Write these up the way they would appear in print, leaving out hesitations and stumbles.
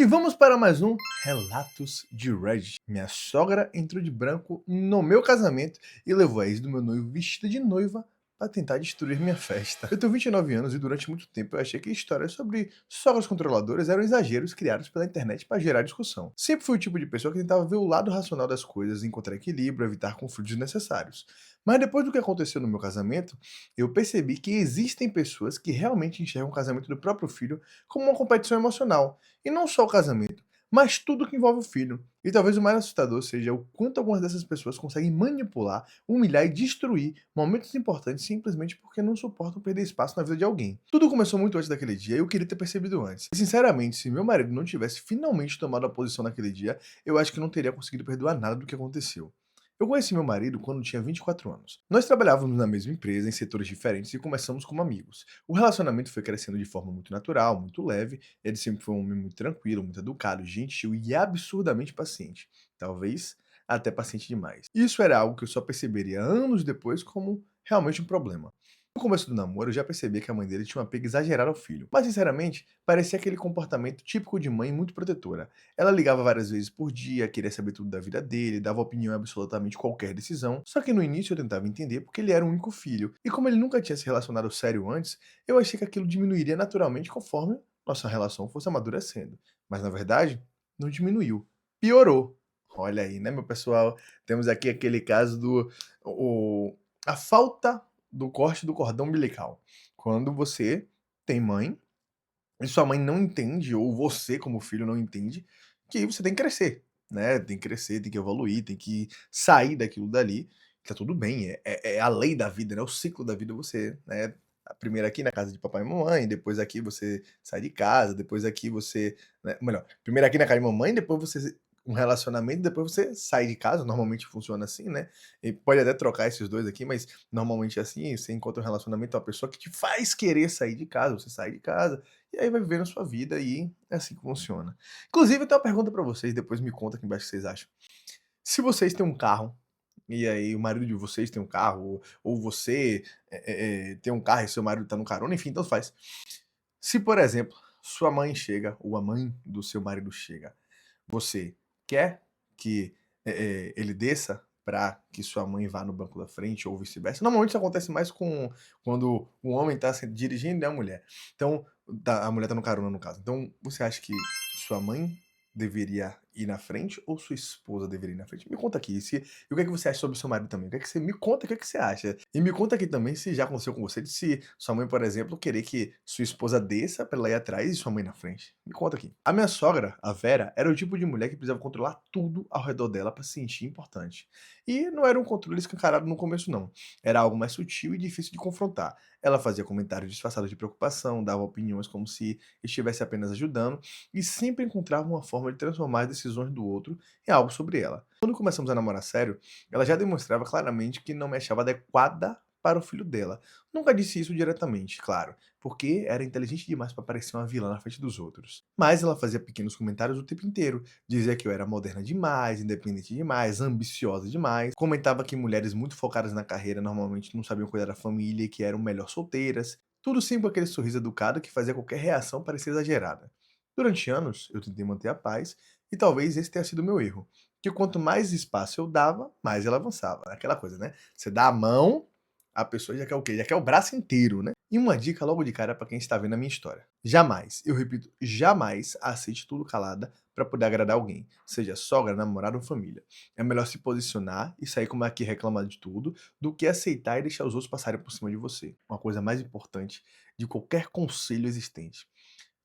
E vamos para mais um Relatos de Reddit. Minha sogra entrou de branco no meu casamento e levou a ex do meu noivo vestida de noiva para tentar destruir minha festa. Eu tenho 29 anos e durante muito tempo eu achei que histórias sobre sogras controladoras eram exageros criados pela internet para gerar discussão. Sempre fui o tipo de pessoa que tentava ver o lado racional das coisas, encontrar equilíbrio, evitar conflitos desnecessários. Mas depois do que aconteceu no meu casamento, eu percebi que existem pessoas que realmente enxergam o casamento do próprio filho como uma competição emocional. E não só o casamento, mas tudo que envolve o filho. E talvez o mais assustador seja o quanto algumas dessas pessoas conseguem manipular, humilhar e destruir momentos importantes simplesmente porque não suportam perder espaço na vida de alguém. Tudo começou muito antes daquele dia e eu queria ter percebido antes. E sinceramente, se meu marido não tivesse finalmente tomado a posição naquele dia, eu acho que não teria conseguido perdoar nada do que aconteceu. Eu conheci meu marido quando tinha 24 anos. Nós trabalhávamos na mesma empresa, em setores diferentes e começamos como amigos. O relacionamento foi crescendo de forma muito natural, muito leve. Ele sempre foi um homem muito tranquilo, muito educado, gentil e absurdamente paciente. Talvez até paciente demais. Isso era algo que eu só perceberia anos depois como realmente um problema. No começo do namoro, eu já percebia que a mãe dele tinha um apego exagerado ao filho. Mas, sinceramente, parecia aquele comportamento típico de mãe muito protetora. Ela ligava várias vezes por dia, queria saber tudo da vida dele, dava opinião em absolutamente qualquer decisão. Só que no início eu tentava entender porque ele era o único filho. E como ele nunca tinha se relacionado sério antes, eu achei que aquilo diminuiria naturalmente conforme nossa relação fosse amadurecendo. Mas na verdade, não diminuiu. Piorou. Olha aí, né, meu pessoal? Temos aqui aquele caso do a falta do corte do cordão umbilical. Quando você tem mãe e sua mãe não entende, ou você como filho não entende, que você tem que crescer, né? Tem que crescer, tem que evoluir, tem que sair daquilo dali. Tá tudo bem, é a lei da vida, né? O ciclo da vida você, né? Primeiro aqui na casa de papai e mamãe, depois aqui você sai de casa, depois aqui você, né, melhor, primeiro aqui na casa de mamãe, depois você um relacionamento, depois você sai de casa, normalmente funciona assim, né? E pode até trocar esses dois aqui, mas normalmente é assim, você encontra um relacionamento com uma pessoa que te faz querer sair de casa, você sai de casa, e aí vai vivendo a sua vida e é assim que funciona. Inclusive, eu tenho uma pergunta pra vocês, depois me conta aqui embaixo o que vocês acham. Se vocês têm um carro, e aí o marido de vocês tem um carro, ou você tem um carro e seu marido tá no carona, enfim, tanto faz. Se, por exemplo, sua mãe chega, ou a mãe do seu marido chega, você quer que ele desça para que sua mãe vá no banco da frente ou vice-versa? Normalmente isso acontece mais com quando o homem está dirigindo e a mulher. Então, a mulher está no carona, no caso. Então, você acha que sua mãe deveria ir na frente ou sua esposa deveria ir na frente? Me conta aqui. E o que é que você acha sobre o seu marido também? O que é que você me conta, o que é que você acha? E me conta aqui também se já aconteceu com você, de se sua mãe, por exemplo, querer que sua esposa desça para ela ir atrás e sua mãe na frente. Me conta aqui. A minha sogra, a Vera, era o tipo de mulher que precisava controlar tudo ao redor dela para se sentir importante. E não era um controle escancarado no começo, não. Era algo mais sutil e difícil de confrontar. Ela fazia comentários disfarçados de preocupação, dava opiniões como se estivesse apenas ajudando e sempre encontrava uma forma de transformar as decisões do outro em algo sobre ela. Quando começamos a namorar sério, ela já demonstrava claramente que não me achava adequada para o filho dela. Nunca disse isso diretamente, claro, porque era inteligente demais para parecer uma vilã na frente dos outros. Mas ela fazia pequenos comentários o tempo inteiro. Dizia que eu era moderna demais, independente demais, ambiciosa demais. Comentava que mulheres muito focadas na carreira normalmente não sabiam cuidar da família e que eram melhor solteiras. Tudo sempre com aquele sorriso educado que fazia qualquer reação parecer exagerada. Durante anos, eu tentei manter a paz, e talvez esse tenha sido o meu erro. Que quanto mais espaço eu dava, mais ela avançava. Aquela coisa, né? Você dá a mão, a pessoa já quer o quê? Já quer o braço inteiro, né? E uma dica logo de cara para quem está vendo a minha história. Jamais, eu repito, jamais aceite tudo calada para poder agradar alguém, seja sogra, namorada ou família. É melhor se posicionar e sair como aqui reclamar de tudo do que aceitar e deixar os outros passarem por cima de você. Uma coisa mais importante de qualquer conselho existente.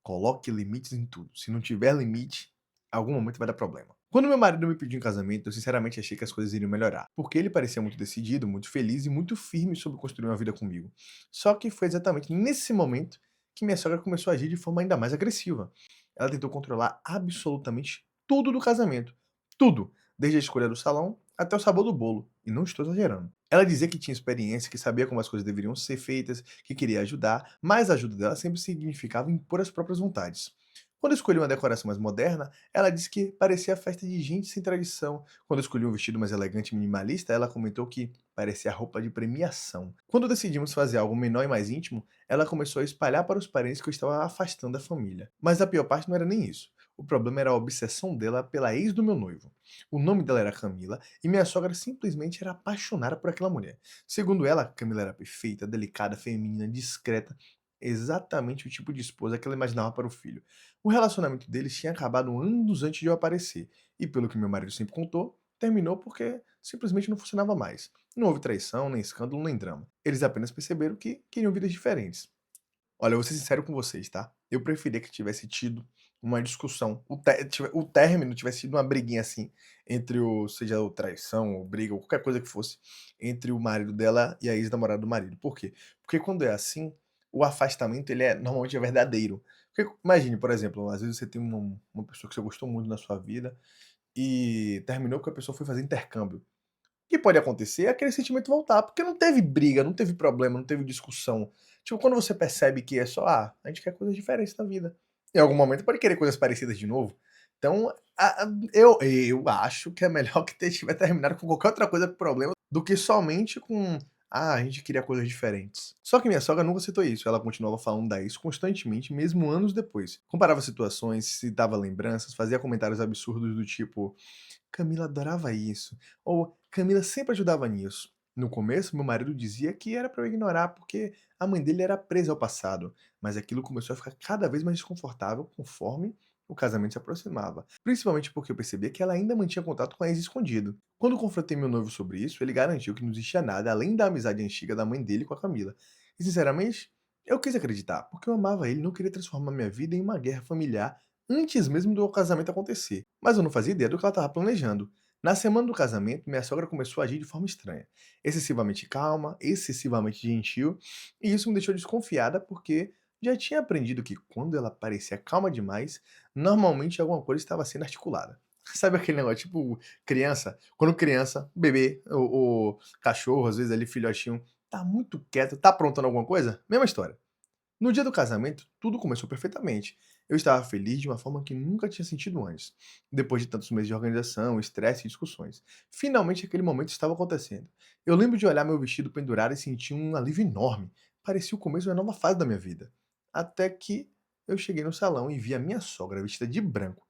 Coloque limites em tudo. Se não tiver limite, algum momento vai dar problema. Quando meu marido me pediu em casamento, eu sinceramente achei que as coisas iriam melhorar, porque ele parecia muito decidido, muito feliz e muito firme sobre construir uma vida comigo. Só que foi exatamente nesse momento que minha sogra começou a agir de forma ainda mais agressiva. Ela tentou controlar absolutamente tudo do casamento. Tudo, desde a escolha do salão até o sabor do bolo, e não estou exagerando. Ela dizia que tinha experiência, que sabia como as coisas deveriam ser feitas, que queria ajudar, mas a ajuda dela sempre significava impor as próprias vontades. Quando eu escolhi uma decoração mais moderna, ela disse que parecia festa de gente sem tradição. Quando eu escolhi um vestido mais elegante e minimalista, ela comentou que parecia roupa de premiação. Quando decidimos fazer algo menor e mais íntimo, ela começou a espalhar para os parentes que eu estava afastando da família. Mas a pior parte não era nem isso. O problema era a obsessão dela pela ex do meu noivo. O nome dela era Camila e minha sogra simplesmente era apaixonada por aquela mulher. Segundo ela, Camila era perfeita, delicada, feminina, discreta, exatamente o tipo de esposa que ela imaginava para o filho. O relacionamento deles tinha acabado anos antes de eu aparecer, e pelo que meu marido sempre contou, terminou porque simplesmente não funcionava mais. Não houve traição, nem escândalo, nem drama. Eles apenas perceberam que queriam vidas diferentes. Olha, eu vou ser sincero com vocês, tá? Eu preferia que tivesse tido uma discussão, o término tivesse sido uma briguinha assim, entre seja o traição, ou briga, ou qualquer coisa que fosse, entre o marido dela e a ex-namorada do marido. Por quê? Porque quando é assim, o afastamento ele normalmente é verdadeiro. Porque imagine, por exemplo, às vezes você tem uma pessoa que você gostou muito na sua vida e terminou porque a pessoa foi fazer intercâmbio. O que pode acontecer é aquele sentimento voltar, porque não teve briga, não teve problema, não teve discussão. Tipo, quando você percebe que é só, a gente quer coisas diferentes na vida. Em algum momento pode querer coisas parecidas de novo. Então, eu acho que é melhor que tiver terminado com qualquer outra coisa com problema do que somente com, a gente queria coisas diferentes. Só que minha sogra nunca citou isso, ela continuava falando da ex constantemente, mesmo anos depois. Comparava situações, citava lembranças, fazia comentários absurdos do tipo, Camila adorava isso, ou Camila sempre ajudava nisso. No começo, meu marido dizia que era para eu ignorar porque a mãe dele era presa ao passado, mas aquilo começou a ficar cada vez mais desconfortável conforme o casamento se aproximava, principalmente porque eu percebia que ela ainda mantinha contato com a ex escondido. Quando confrontei meu noivo sobre isso, ele garantiu que não existia nada além da amizade antiga da mãe dele com a Camila. E sinceramente, eu quis acreditar, porque eu amava ele e não queria transformar minha vida em uma guerra familiar antes mesmo do casamento acontecer. Mas eu não fazia ideia do que ela estava planejando. Na semana do casamento, minha sogra começou a agir de forma estranha. Excessivamente calma, excessivamente gentil, e isso me deixou desconfiada porque já tinha aprendido que quando ela parecia calma demais, normalmente alguma coisa estava sendo articulada. Sabe aquele negócio, tipo criança? Quando criança, bebê, o cachorro, às vezes ali filhotinho, tá muito quieto, tá aprontando alguma coisa? Mesma história. No dia do casamento, tudo começou perfeitamente. Eu estava feliz de uma forma que nunca tinha sentido antes, depois de tantos meses de organização, estresse e discussões. Finalmente aquele momento estava acontecendo. Eu lembro de olhar meu vestido pendurado e sentir um alívio enorme. Parecia o começo de uma nova fase da minha vida. Até que eu cheguei no salão e vi a minha sogra vestida de branco.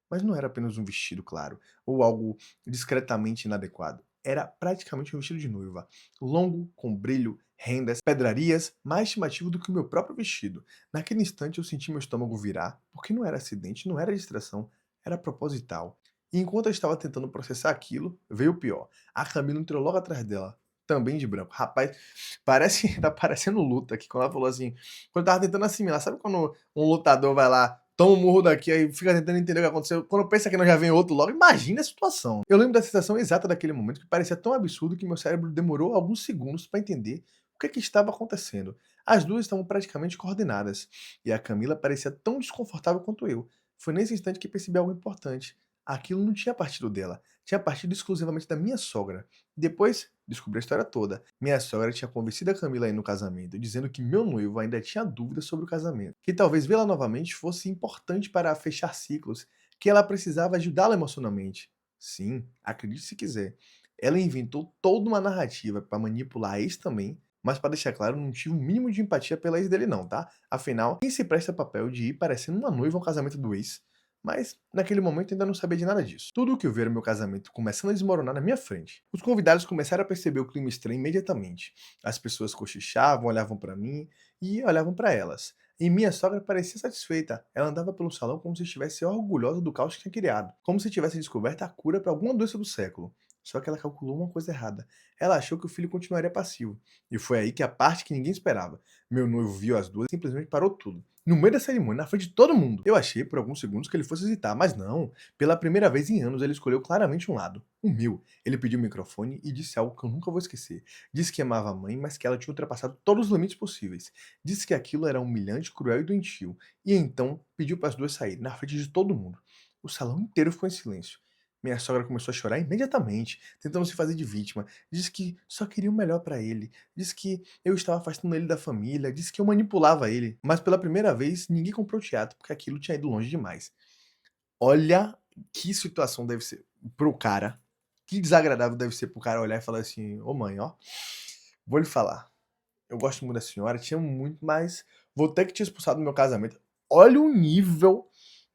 Mas não era apenas um vestido, claro, ou algo discretamente inadequado. Era praticamente um vestido de noiva, longo, com brilho, rendas, pedrarias, mais chamativo do que o meu próprio vestido. Naquele instante eu senti meu estômago virar, porque não era acidente, não era distração, era proposital. E enquanto eu estava tentando processar aquilo, veio o pior. A Camila entrou logo atrás dela, também de branco. Rapaz, parece, tá parecendo luta aqui, quando ela falou assim, quando eu tava tentando assimilar, sabe quando um lutador vai lá, toma um murro daqui, aí fica tentando entender o que aconteceu, quando pensa que não já vem outro logo, imagina a situação. Eu lembro da sensação exata daquele momento, que parecia tão absurdo que meu cérebro demorou alguns segundos para entender o que estava acontecendo. As duas estavam praticamente coordenadas, e a Camila parecia tão desconfortável quanto eu. Foi nesse instante que percebi algo importante. Aquilo não tinha partido dela, tinha partido exclusivamente da minha sogra. Depois, descobri a história toda. Minha sogra tinha convencido a Camila a ir no casamento, dizendo que meu noivo ainda tinha dúvidas sobre o casamento, que talvez vê-la novamente fosse importante para fechar ciclos, que ela precisava ajudá-la emocionalmente. Sim, acredite se quiser. Ela inventou toda uma narrativa para manipular a ex também, mas para deixar claro, não tive o mínimo de empatia pela ex dele não, tá? Afinal, quem se presta papel de ir parecendo uma noiva ao casamento do ex? Mas, naquele momento, ainda não sabia de nada disso. Tudo o que eu vi era meu casamento começando a desmoronar na minha frente. Os convidados começaram a perceber o clima estranho imediatamente. As pessoas cochichavam, olhavam para mim e olhavam para elas. E minha sogra parecia satisfeita. Ela andava pelo salão como se estivesse orgulhosa do caos que tinha criado, como se tivesse descoberto a cura para alguma doença do século. Só que ela calculou uma coisa errada. Ela achou que o filho continuaria passivo. E foi aí que a parte que ninguém esperava. Meu noivo viu as duas e simplesmente parou tudo. No meio da cerimônia, na frente de todo mundo. Eu achei por alguns segundos que ele fosse hesitar, mas não. Pela primeira vez em anos, ele escolheu claramente um lado, o meu. Ele pediu o microfone e disse algo que eu nunca vou esquecer. Disse que amava a mãe, mas que ela tinha ultrapassado todos os limites possíveis. Disse que aquilo era humilhante, cruel e doentio. E então pediu para as duas saírem, na frente de todo mundo. O salão inteiro ficou em silêncio. Minha sogra começou a chorar imediatamente, tentando se fazer de vítima. Disse que só queria o melhor para ele. Disse que eu estava afastando ele da família. Disse que eu manipulava ele. Mas pela primeira vez, ninguém comprou teatro, porque aquilo tinha ido longe demais. Olha que situação deve ser pro cara. Que desagradável deve ser pro cara olhar e falar assim: Ô mãe, ó, vou lhe falar. Eu gosto muito da senhora, te amo muito, mas vou ter que te expulsar do meu casamento. Olha o nível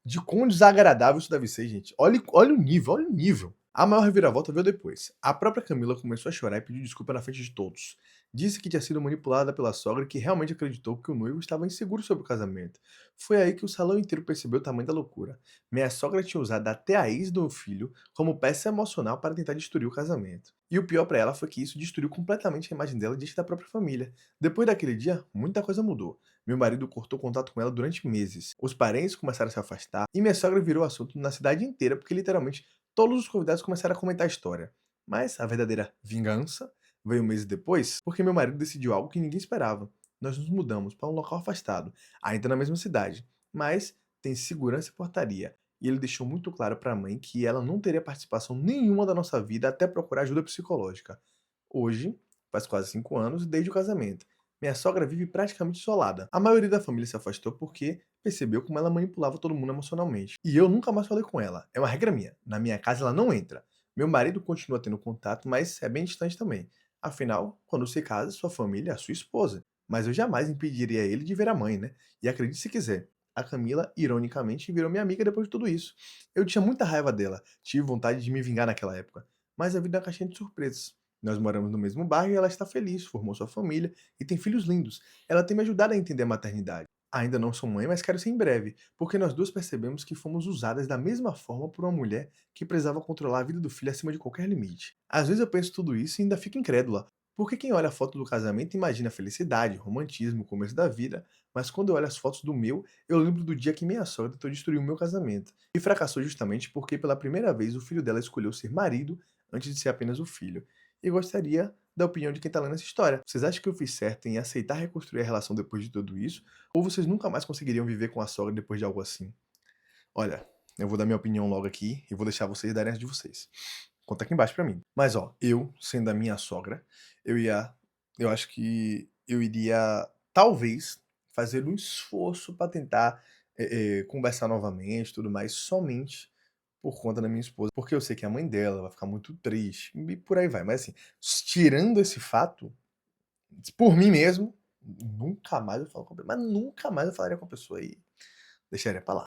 de quão desagradável isso deve ser, gente. Olha o nível, olha o nível. A maior reviravolta veio depois. A própria Camila começou a chorar e pediu desculpa na frente de todos. Disse que tinha sido manipulada pela sogra e que realmente acreditou que o noivo estava inseguro sobre o casamento. Foi aí que o salão inteiro percebeu o tamanho da loucura. Minha sogra tinha usado até a ex do filho como peça emocional para tentar destruir o casamento. E o pior para ela foi que isso destruiu completamente a imagem dela diante da própria família. Depois daquele dia, muita coisa mudou. Meu marido cortou contato com ela durante meses. Os parentes começaram a se afastar e minha sogra virou assunto na cidade inteira porque literalmente todos os convidados começaram a comentar a história. Mas a verdadeira vingança veio meses depois porque meu marido decidiu algo que ninguém esperava. Nós nos mudamos para um local afastado, ainda na mesma cidade, mas tem segurança e portaria. E ele deixou muito claro para a mãe que ela não teria participação nenhuma da nossa vida até procurar ajuda psicológica. Hoje, faz quase 5 anos desde o casamento. Minha sogra vive praticamente isolada. A maioria da família se afastou porque percebeu como ela manipulava todo mundo emocionalmente. E eu nunca mais falei com ela. É uma regra minha. Na minha casa ela não entra. Meu marido continua tendo contato, mas é bem distante também. Afinal, quando se casa, sua família é a sua esposa. Mas eu jamais impediria ele de ver a mãe, né? E acredite se quiser. A Camila, ironicamente, virou minha amiga depois de tudo isso. Eu tinha muita raiva dela, tive vontade de me vingar naquela época. Mas a vida é uma caixinha de surpresas. Nós moramos no mesmo bairro e ela está feliz, formou sua família e tem filhos lindos. Ela tem me ajudado a entender a maternidade. Ainda não sou mãe, mas quero ser em breve, porque nós duas percebemos que fomos usadas da mesma forma por uma mulher que precisava controlar a vida do filho acima de qualquer limite. Às vezes eu penso tudo isso e ainda fico incrédula, porque quem olha a foto do casamento imagina felicidade, romantismo, começo da vida, mas quando eu olho as fotos do meu, eu lembro do dia que minha sogra tentou destruir o meu casamento. E fracassou justamente porque pela primeira vez o filho dela escolheu ser marido antes de ser apenas o filho. E gostaria da opinião de quem está lendo essa história. Vocês acham que eu fiz certo em aceitar reconstruir a relação depois de tudo isso? Ou vocês nunca mais conseguiriam viver com a sogra depois de algo assim? Olha, eu vou dar minha opinião logo aqui e vou deixar vocês darem as de vocês. Conta aqui embaixo pra mim. Mas ó, eu, sendo a minha sogra, eu ia. Eu acho que eu iria, talvez, fazer um esforço pra tentar conversar novamente e tudo mais, somente por conta da minha esposa. Porque eu sei que a mãe dela vai ficar muito triste e por aí vai. Mas assim, tirando esse fato, por mim mesmo, nunca mais eu falo com a pessoa. Mas nunca mais eu falaria com a pessoa e deixaria pra lá.